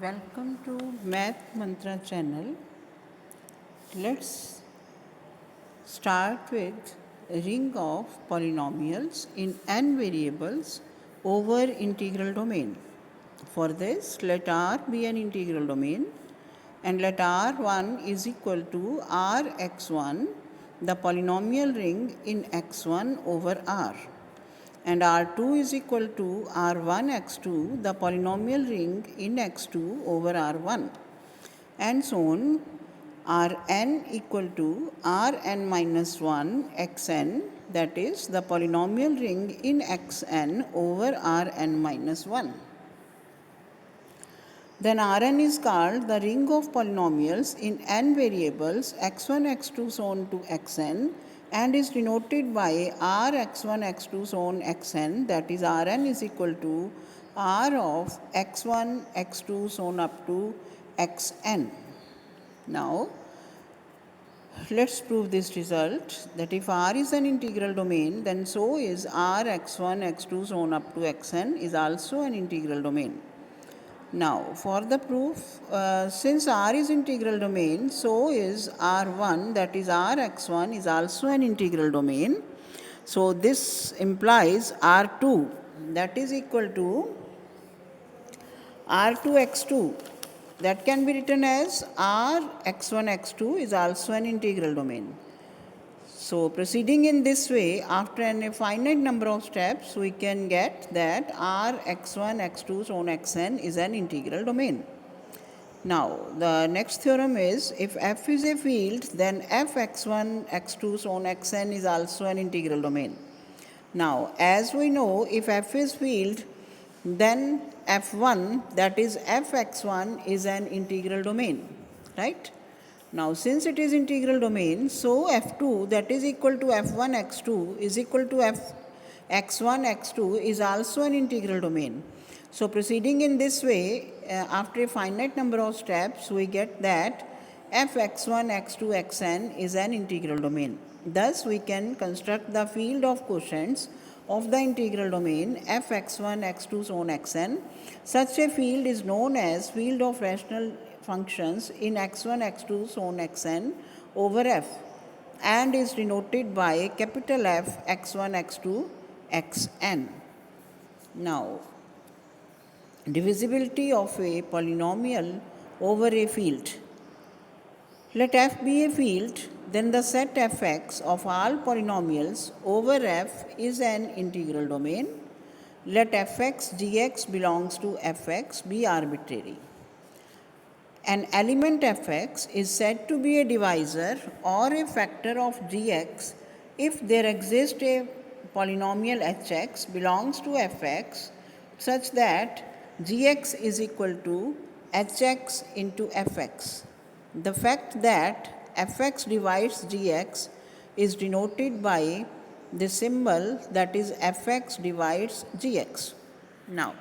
Welcome to Math Mantra channel. Let's start with a ring of polynomials in n variables over integral domain. For this, let R be an integral domain and let R1 is equal to Rx1, the polynomial ring in x1 over R, and R2 is equal to R1 x2, the polynomial ring in x2 over R1, and so on. Rn equal to Rn minus 1 xn, that is the polynomial ring in xn over Rn minus 1. Then Rn is called the ring of polynomials in n variables x1, x2, so on to xn, and is denoted by R x1, x2, so on xn, that is Rn is equal to R of x1, x2, so on up to xn. Now, let's prove this result, that if R is an integral domain, then so is R x1, x2, so on up to xn is also an integral domain. Now, for the proof, since R is integral domain, so is R1, that is Rx1 is also an integral domain. So, this implies R2, that is equal to R2x2, that can be written as Rx1 x2 is also an integral domain. So, proceeding in this way, after a finite number of steps, we can get that Rx1 x2 so on xn is an integral domain. Now, the next theorem is, if f is a field, then f x1 x2 so on xn is also an integral domain. Now, as we know, if f is field, then f1, that is fx1, is an integral domain, right? Now, since it is integral domain, so f2, that is equal to f1 x2 is equal to f x1 x2 is also an integral domain. So, proceeding in this way, after a finite number of steps, we get that f x1 x2 xn is an integral domain. Thus, we can construct the field of quotients of the integral domain f x1 x2 so on xn. Such a field is known as field of rational functions in x1 x2 so on xn over f, and is denoted by capital F x1 x2 xn. Now, divisibility of a polynomial over a field. Let f be a field, then the set fx of all polynomials over f is an integral domain. Let fx gx belongs to fx be arbitrary. An element fx is said to be a divisor or a factor of gx if there exists a polynomial hx belongs to fx such that gx is equal to hx into fx. The fact that fx divides gx is denoted by the symbol, that is fx divides gx. Now,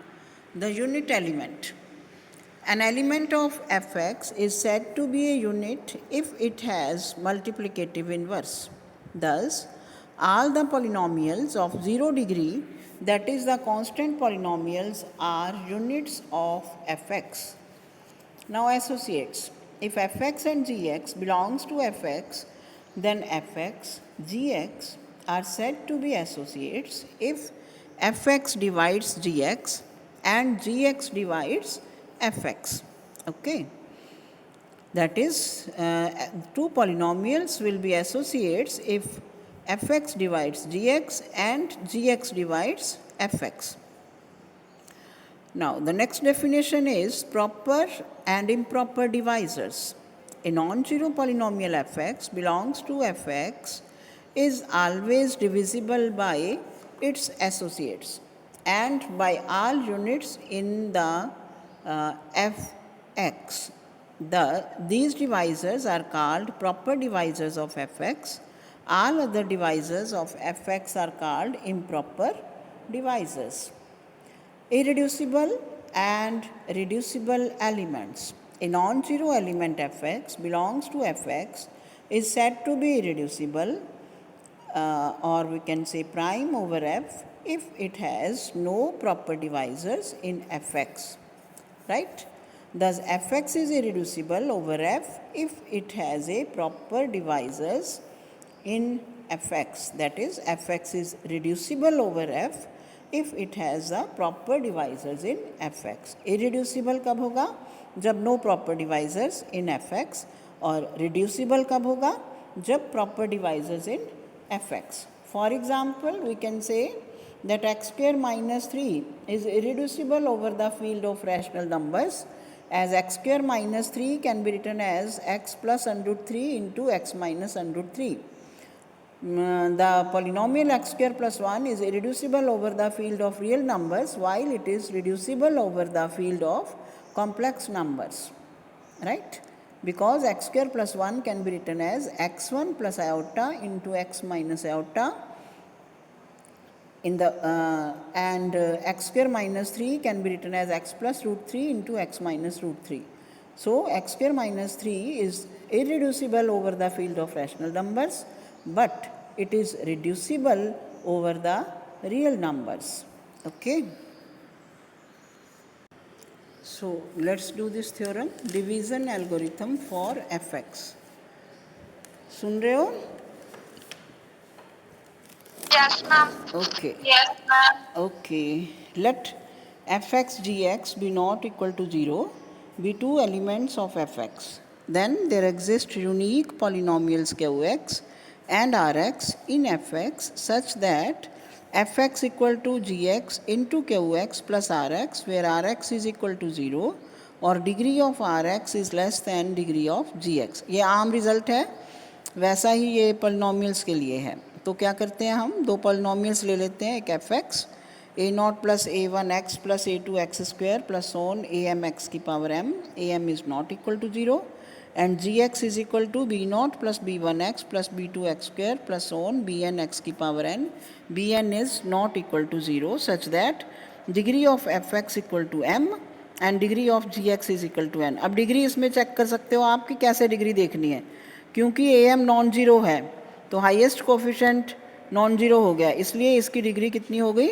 the unit element. An element of fx is said to be a unit if it has multiplicative inverse. Thus, all the polynomials of 0 degree, that is the constant polynomials, are units of fx. Now, associates. If fx and gx belongs to fx, then fx, gx are said to be associates if fx divides gx and gx divides fx. Okay. That is, two polynomials will be associates if fx divides gx and gx divides fx. Now, the next definition is proper and improper divisors. A non-zero polynomial fx belongs to fx is always divisible by its associates and by all units in the fx. These divisors are called proper divisors of fx. All other divisors of fx are called improper divisors. Irreducible and reducible elements. A non-zero element fx belongs to fx is said to be irreducible, or we can say prime over f, if it has no proper divisors in fx, right? Thus fx is irreducible over f if it has a proper divisors in fx. That is, fx is reducible over f if it has a proper divisors in fx. Irreducible कब होगा? जब no proper divisors in fx. और reducible कब होगा? जब proper divisors in fx. For example, we can say that x square minus 3 is irreducible over the field of rational numbers, as x square minus 3 can be written as x plus under root 3 into x minus under root 3. The polynomial x square plus 1 is irreducible over the field of real numbers, while it is reducible over the field of complex numbers, right? Because x square plus 1 can be written as x1 plus iota into x minus iota in the x square minus 3 can be written as x plus root 3 into x minus root 3. So x square minus 3 is irreducible over the field of rational numbers, but it is reducible over the real numbers. Okay. So let's do this theorem, division algorithm for fx. सुन रहे हो? Yes, ma'am. Okay. Yes, ma'am. Okay. Let fx gx be not equal to 0 be two elements of fx. Then there exist unique polynomials qx and rx in fx such that fx equal to gx into qx plus rx, where rx is equal to 0 और degree of rx is less than degree of gx. ये आम result है, वैसा ही ये polynomials के लिए है. तो क्या करते हैं, हम दो पॉलिनॉमियल्स ले लेते हैं. एक f x a not plus a one x plus a two x square plus on a m x की power m. A m is not equal to 0 and g x is equal to b not plus b one x plus b two x square plus on b n x की power n. B n is not equal to 0 such that degree of f x equal to m and degree of g x is equal to n. अब degree इसमें check कर सकते हो आप कि कैसे degree देखनी है, क्योंकि ए एम नॉन जीरो है तो हाईएस्ट कोफिशेंट नॉन जीरो हो गया, इसलिए इसकी डिग्री कितनी हो गई,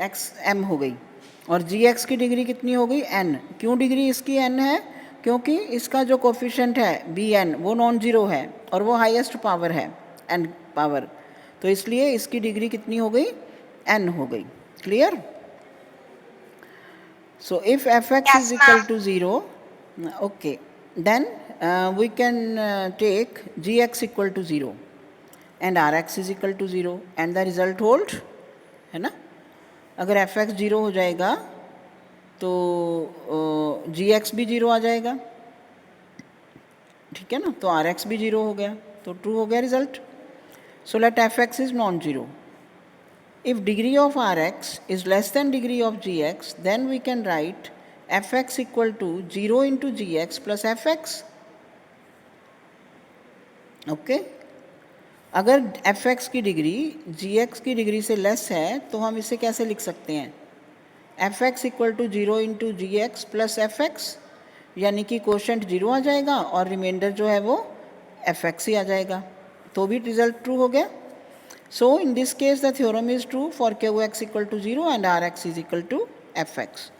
एक्स एम हो गई. और जी एक्स की डिग्री कितनी हो गई, एन. क्यों डिग्री इसकी एन है, क्योंकि इसका जो कोफिशेंट है बी एन वो नॉन जीरो है और वो हाईएस्ट पावर है एन पावर, तो इसलिए इसकी डिग्री कितनी हो गई, एन हो गई. Clear? So if f x is equal to 0, okay, then we can take gx equal to 0 and rx is equal to 0 and the result hold, है ना. अगर fx 0 हो जाएगा तो gx भी 0 आ जाएगा, ठीक है ना. तो rx भी 0 हो गया, तो ट्रू हो गया result. So let fx is non zero. If degree of rx is less than degree of gx, then we can write fx equal to 0 into gx plus fx. Okay. अगर fx की degree gx की degree से less है तो हम इसे कैसे लिख सकते हैं, fx equal to 0 into g x plus f x, यानी कि कोशेंट 0 आ जाएगा और रिमाइंडर जो है वो fx ही आ जाएगा, तो भी रिजल्ट ट्रू हो गया. So in this case the theorem is true for qx equal to 0 and rx is equal to fx.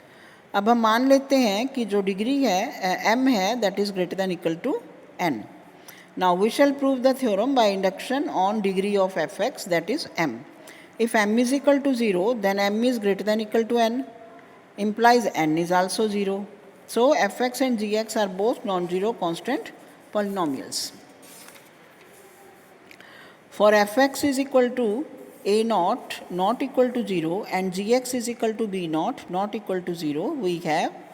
अब हम मान लेते हैं कि जो डिग्री है m है that is greater than equal to n. Now we shall prove the theorem by induction on degree of fx, that is m. If m is equal to 0, then m is greater than equal to n, implies n is also 0. So fx and gx are both non-zero constant polynomials. For fx is equal to a naught not equal to 0 and gx is equal to b naught not equal to 0, we have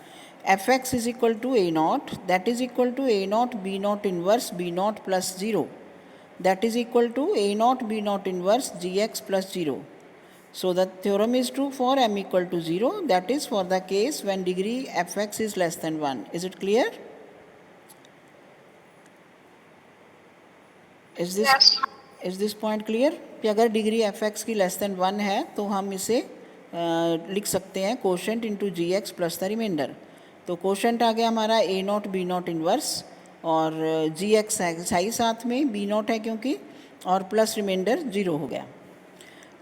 fx is equal to a naught, that is equal to a naught b naught inverse b naught plus 0, that is equal to a naught b naught inverse gx plus 0. So the theorem is true for m equal to 0, that is for the case when degree fx is less than 1. Is it clear? Is this point clear? कि अगर degree fx की less than 1 है तो हम इसे लिख सकते हैं quotient into g x plus the remainder. तो कोशेंट आ गया हमारा a not b not inverse और जी एक्स है ही साथ में, बी नॉट है क्योंकि, और प्लस रिमाइंडर 0 हो गया.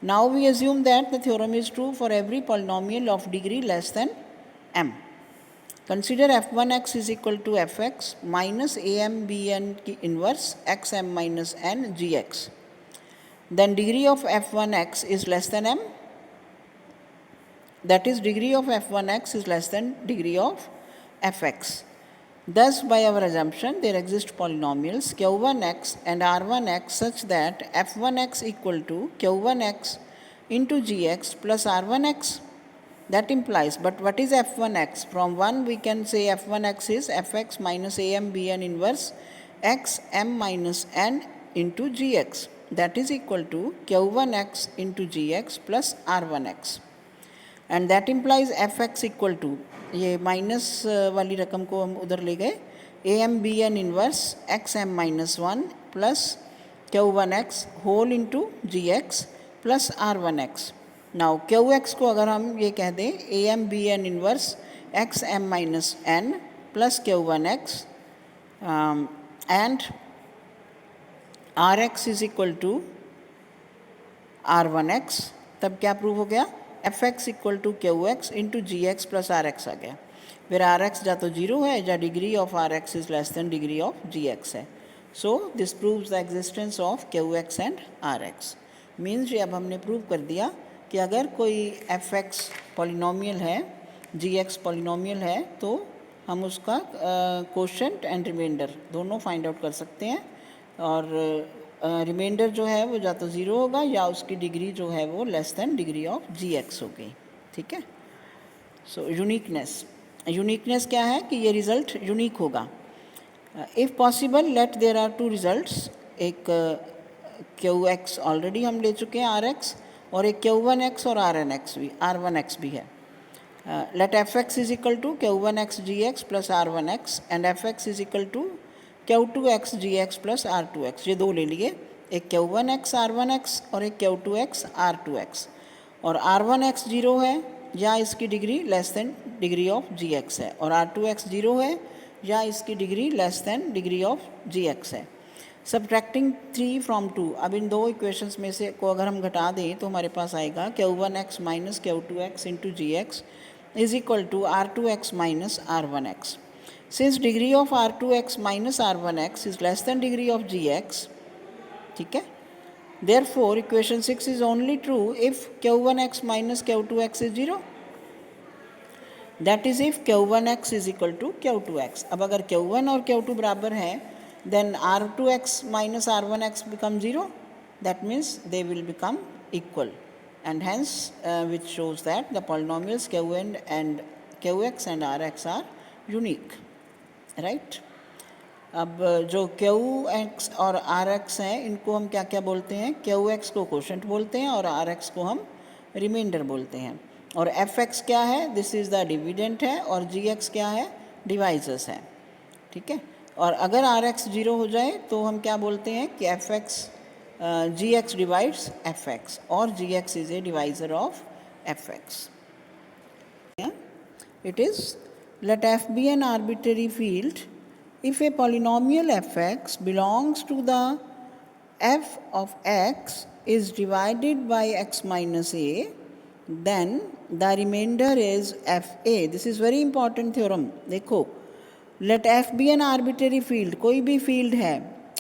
Now we assume that the theorem is true for every polynomial of degree less than m. Consider f1x is equal to fx minus am/bn की inverse xm minus n gx. Then degree of f1x is less than m. That is, degree of f1x is less than degree of fx. Thus, by our assumption, there exist polynomials q1x and r1x such that f1x equal to q1x into gx plus r1x. That implies, but what is f1x? From 1 we can say f1x is fx minus am/bn inverse x m minus n into gx. That is equal to q1x into gx plus r1x. And that implies f x equal to, ये minus वाली रकम को हम उधर ले गए, a m b n inverse x m minus one plus q one x whole into g x plus r one x. Now q x को अगर हम ये कह दें a m b n inverse x m minus n plus q one x and r x is equal to are one x, तब क्या prove हो गया? F x equal to q x into g x plus r x आ गया. फिर r x या तो zero है या degree of r x is less than degree of g x है. So this proves the existence of q x and r x. Means ये अब हमने प्रूव कर दिया कि अगर कोई एफ एक्स पॉलिनोमियल है, जी एक्स पॉलिनोमियल है, तो हम उसका कोशेंट एंड रिमाइंडर दोनों फाइंड आउट कर सकते हैं. और रिमाइंडर जो है वो या तो ज़ीरो होगा या उसकी डिग्री जो है वो less than degree of g x होगी. ठीक है. सो यूनिकनेस क्या है कि ये रिज़ल्ट यूनिक होगा. If possible let there are two results, एक क्यू एक्स ऑलरेडी हम ले चुके हैं आर एक्स, और एक क्यू वन एक्स और आर वन एक्स भी है. Let f x is equal to q one x g x plus r one x and f x is equal to q two x g x plus r two x. ये दो ले लिए, एक q one x r one x और एक q two x r two x. और r one x zero है या इसकी degree less than degree of g x है, और आर टू एक्स जीरो है या इसकी degree less than degree of g x है. सब्ट्रैक्टिंग 3 फ्रॉम 2, अब इन दो इक्वेशंस में से को अगर हम घटा दें तो हमारे पास आएगा q one x minus q two x into g x is equal to r two x minus r one x. Since degree of r2x minus r1x is less than degree of gx, ठीक है, therefore equation 6 is only true if q1x minus q2x is 0. That is if q1x is equal to q2x. अब अगर q1 और q2 बराबर हैं, then r2x minus r1x become 0. That means they will become equal, and hence which shows that the polynomials q1 and qx and rx are unique. Right. अब जो Q x और are x हैं, इनको हम क्या क्या बोलते हैं? क्यू एक्स को कोशेंट बोलते हैं और आर एक्स को हम रिमाइंडर बोलते हैं. और एफ एक्स क्या है? दिस इज़ द डिविडेंट है, और जी एक्स क्या है? डिवाइजर्स है. ठीक है. और अगर आर एक्स जीरो हो जाए तो हम क्या बोलते हैं कि f x g x divides f x, और g x is a divisor of f x. It is let f be an arbitrary field if a polynomial fx belongs to the f of x is divided by x minus a, then the remainder is fa. This is very important theorem. देखो, let f be an arbitrary field, कोई भी field है.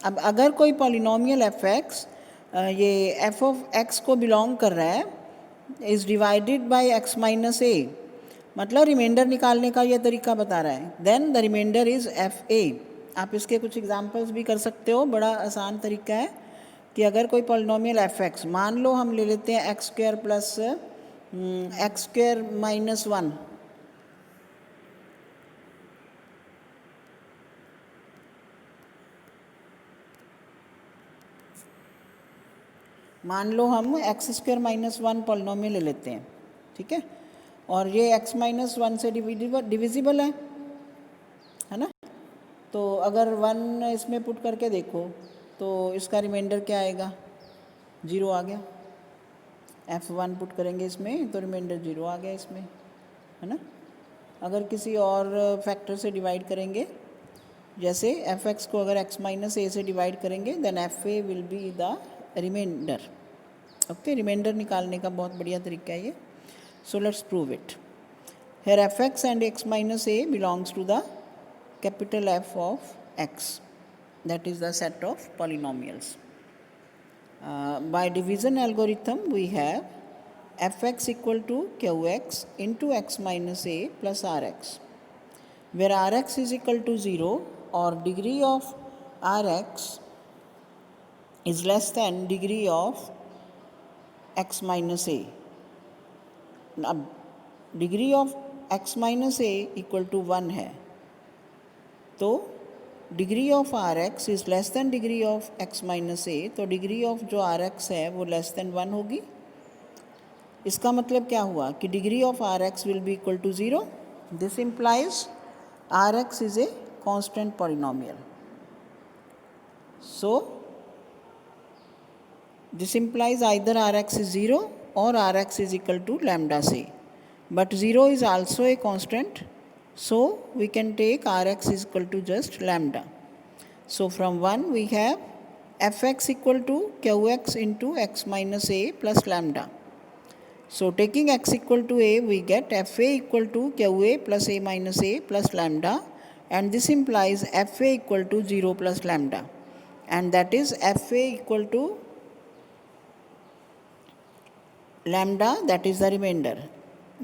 अब अगर कोई polynomial fx ये f of x को belong कर रहा है, is divided by x minus a, मतलब रिमाइंडर निकालने का ये तरीका बता रहा है, then the remainder is f a. आप इसके कुछ एग्जांपल्स भी कर सकते हो. बड़ा आसान तरीका है कि अगर कोई पॉलिनोमियल एफ एक्स, मान लो हम ले लेते हैं x square plus x square minus one, मान लो हम x square minus one polynomial ले लेते हैं. ठीक है. और ये x माइनस वन से डिविजिबल है ना. तो अगर 1 इसमें पुट करके देखो तो इसका रिमाइंडर क्या आएगा? 0 आ गया. f1 पुट करेंगे इसमें तो रिमाइंडर 0 आ गया इसमें, है ना. अगर किसी और फैक्टर से डिवाइड करेंगे, जैसे f(x) को अगर x माइनस ए से डिवाइड करेंगे, then fa will be the remainder. Okay. Remainder निकालने का बहुत बढ़िया तरीका है ये. So let's prove it. Here fx and x minus a belongs to the capital F of x. That is the set of polynomials. By division algorithm, we have fx equal to qx into x minus a plus rx, where rx is equal to 0 or degree of rx is less than degree of x minus a. अब degree of x minus a equal to 1 है, तो degree of r x is less than degree of x minus a, तो degree of जो r x है वो less than 1 होगी. इसका मतलब क्या हुआ कि degree of r x will be equal to 0. This implies r x is a constant polynomial. So this implies either Rx is 0 or Rx is equal to lambda c. But 0 is also a constant, so we can take Rx is equal to just lambda. So from 1 we have fx equal to qx into x minus a plus lambda. So taking x equal to a, we get fa equal to qa plus a minus a plus lambda, and this implies fa equal to 0 plus lambda, and that is fa equal to lambda, that is the remainder.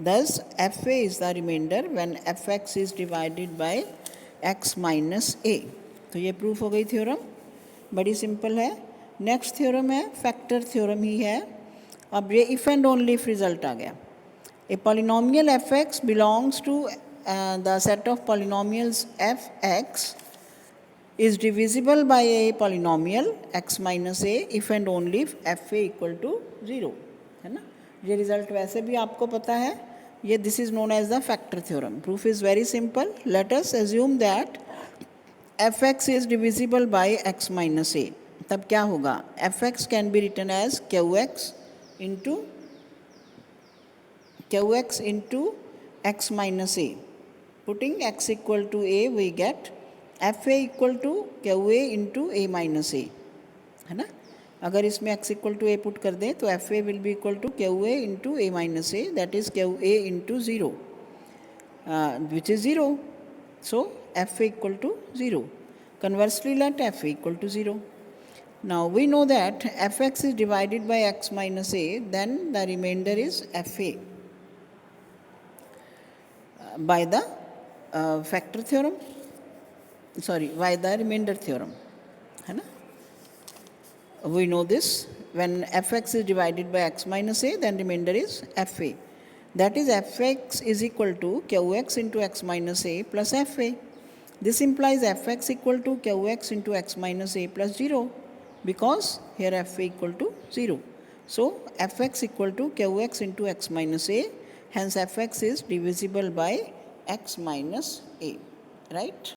Thus fa is the remainder when fx is divided by x minus a. तो ये proof हो गई theorem, बड़ी simple है. Next theorem है factor theorem ही है. अब ये if and only if result आ गया. A polynomial f x belongs to the set of polynomials f x is divisible by a polynomial x minus a if and only if fa equal to 0, है ना. ये result वैसे भी आपको पता है. ये this is known as the factor theorem. Proof is very simple. Let us assume that f x is divisible by x minus a. तब क्या होगा? F x can be written as q x into x minus a. Putting x equal to a we get f a equal to q a into a minus a, है ना. अगर इसमें x equal to a put कर दें तो f a will be equal to q a into a minus a, that is q a into 0 which is 0. So f a equal to 0. Conversely let f a equal to 0. Now we know that f x is divided by x minus a, then the remainder is f a by the factor theorem, sorry, by the remainder theorem, है ना. We know this, when fx is divided by x minus a, then remainder is fa. That is fx is equal to qx into x minus a plus fa. This implies fx equal to qx into x minus a plus 0, because here fa equal to 0. So fx equal to qx into x minus a, hence fx is divisible by x minus a, right?